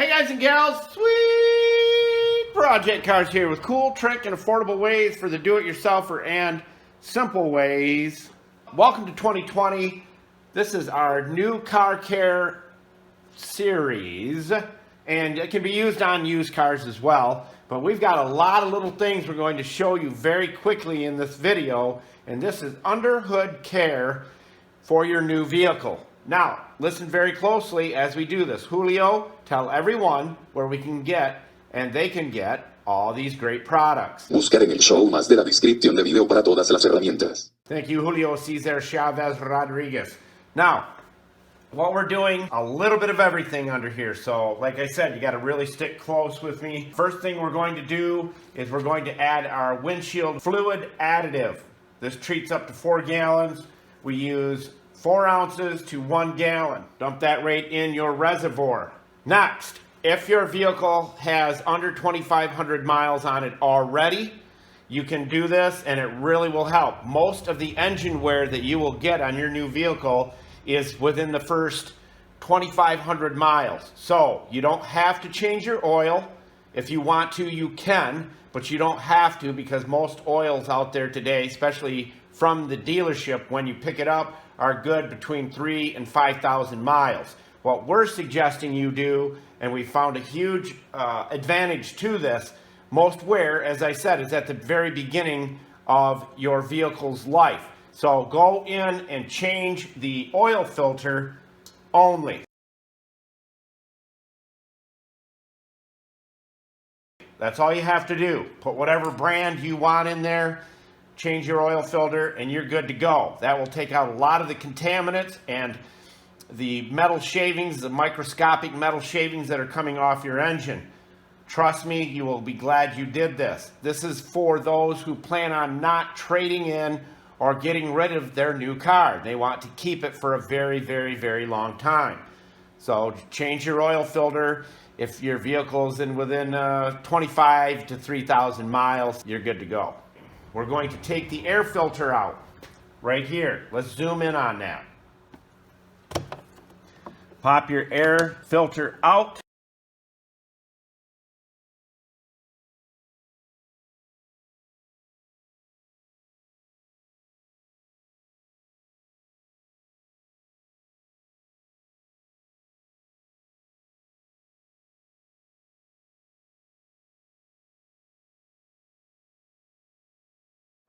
Hey guys and gals, Sweet Project Cars here with cool, trick, and affordable ways for the do-it-yourselfer and simple ways. Welcome to 2020. This is our new car care series, and it can be used on used cars as well. But we've got a lot of little things we're going to show you very quickly in this video, and this is under hood care for your new vehicle. Now, listen very closely as we do this. Julio, tell everyone where we can get and they can get all these great products. Buscar en el show más de la descripción de video para todas las herramientas. Thank you, Julio Cesar Chavez Rodriguez. Now, what we're doing, a little bit of everything under here. So, like I said, you got to really stick close with me. First thing we're going to do is we're going to add our windshield fluid additive. This treats up to 4 gallons. We use 4 ounces to 1 gallon. Dump that right in your reservoir. Next, if your vehicle has under 2,500 miles on it already, you can do this and it really will help. Most of the engine wear that you will get on your new vehicle is within the first 2,500 miles. So you don't have to change your oil. If you want to, you can, but you don't have to, because most oils out there today, especially from the dealership when you pick it up, are good between 3,000 and 5,000 miles. What we're suggesting you do, and we found a huge advantage to this, most wear, as I said, is at the very beginning of your vehicle's life. So go in and change the oil filter only. That's all you have to do. Put whatever brand you want in there, change your oil filter, and you're good to go. That will take out a lot of the contaminants and the metal shavings, the microscopic metal shavings that are coming off your engine. Trust me, you will be glad you did this. This is for those who plan on not trading in or getting rid of their new car. They want to keep it for a very, very, very long time. So change your oil filter. If your vehicle is within 25 to 3,000 miles, you're good to go. We're going to take the air filter out right here. Let's zoom in on that. Pop your air filter out.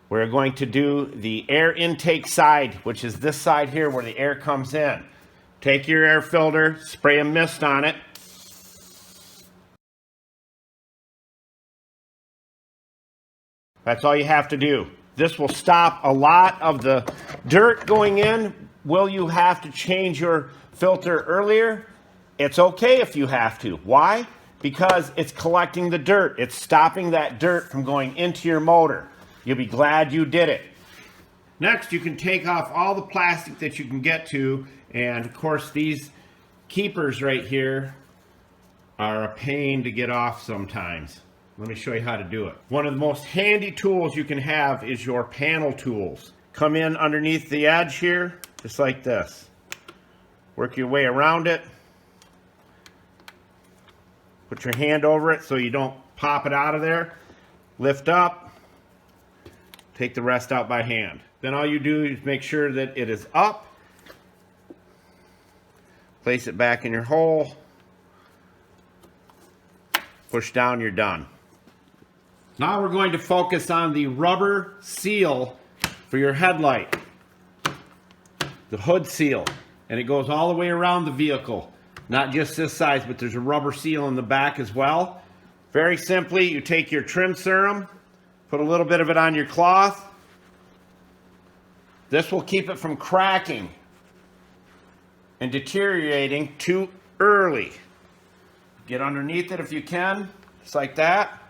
We're going to do the air intake side, which is this side here where the air comes in. Take your air filter, spray a mist on it. That's all you have to do. This will stop a lot of the dirt going in. Will you have to change your filter earlier? It's okay if you have to. Why? Because it's collecting the dirt. It's stopping that dirt from going into your motor. You'll be glad you did it. Next, you can take off all the plastic that you can get to, and of course these keepers right here are a pain to get off sometimes. Let me show you how to do it. One of the most handy tools you can have is your panel tools. Come in underneath the edge here, just like this. Work your way around it. Put your hand over it so you don't pop it out of there. Lift up. Take the rest out by hand. Then all you do is make sure that it is up. Place it back in your hole. Push down, you're done. Now we're going to focus on the rubber seal for your headlight. The hood seal. And it goes all the way around the vehicle. Not just this size, but there's a rubber seal in the back as well. Very simply, you take your trim serum, put a little bit of it on your cloth. This will keep it from cracking and deteriorating too early. Get underneath it if you can, just like that.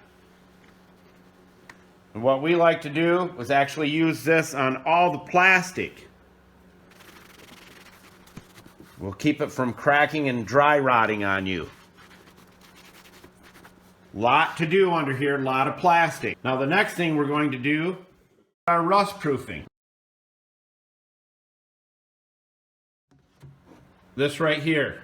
And what we like to do is actually use this on all the plastic. We'll keep it from cracking and dry rotting on you. Lot to do under here, a lot of plastic. Now the next thing we're going to do are rust proofing. This right here.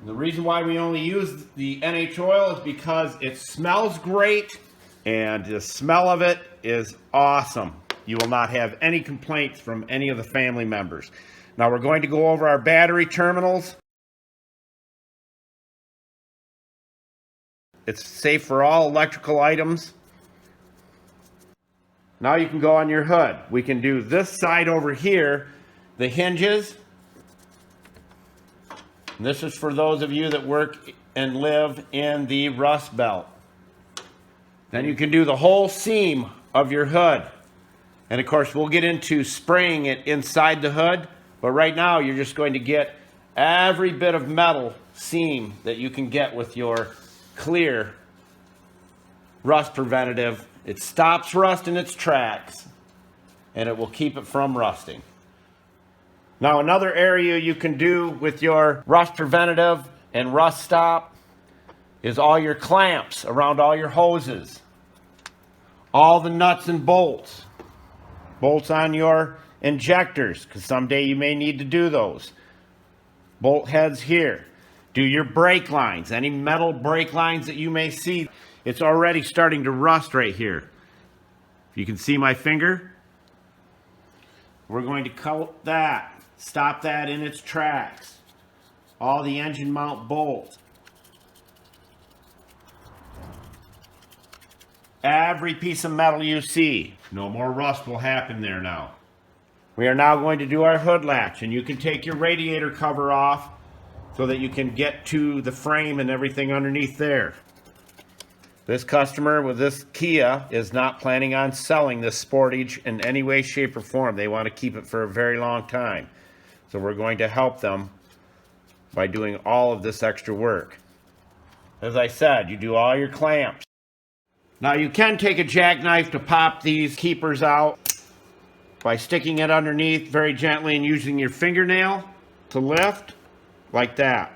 The reason why we only use the NH oil is because it smells great and the smell of it is awesome. You will not have any complaints from any of the family members. Now we're going to go over our battery terminals. It's safe for all electrical items. Now you can go on your hood. We can do this side over here, the hinges. This is for those of you that work and live in the Rust Belt. Then you can do the whole seam of your hood. And of course, we'll get into spraying it inside the hood, but right now you're just going to get every bit of metal seam that you can get with your clear rust preventative. It stops rust in its tracks and it will keep it from rusting. Now, another area you can do with your rust preventative and rust stop is all your clamps around all your hoses, all the nuts and bolts on your injectors, because someday you may need to do those. Bolt heads here. Do your brake lines, any metal brake lines that you may see. It's already starting to rust right here. If you can see my finger, we're going to coat that. Stop that in its tracks. All the engine mount bolts. Every piece of metal you see. No more rust will happen there now. We are now going to do our hood latch, and you can take your radiator cover off so that you can get to the frame and everything underneath there. This customer with this Kia is not planning on selling this Sportage in any way, shape, or form. They want to keep it for a very long time. So we're going to help them by doing all of this extra work. As I said, you do all your clamps. Now you can take a jackknife to pop these keepers out by sticking it underneath very gently and using your fingernail to lift, like that.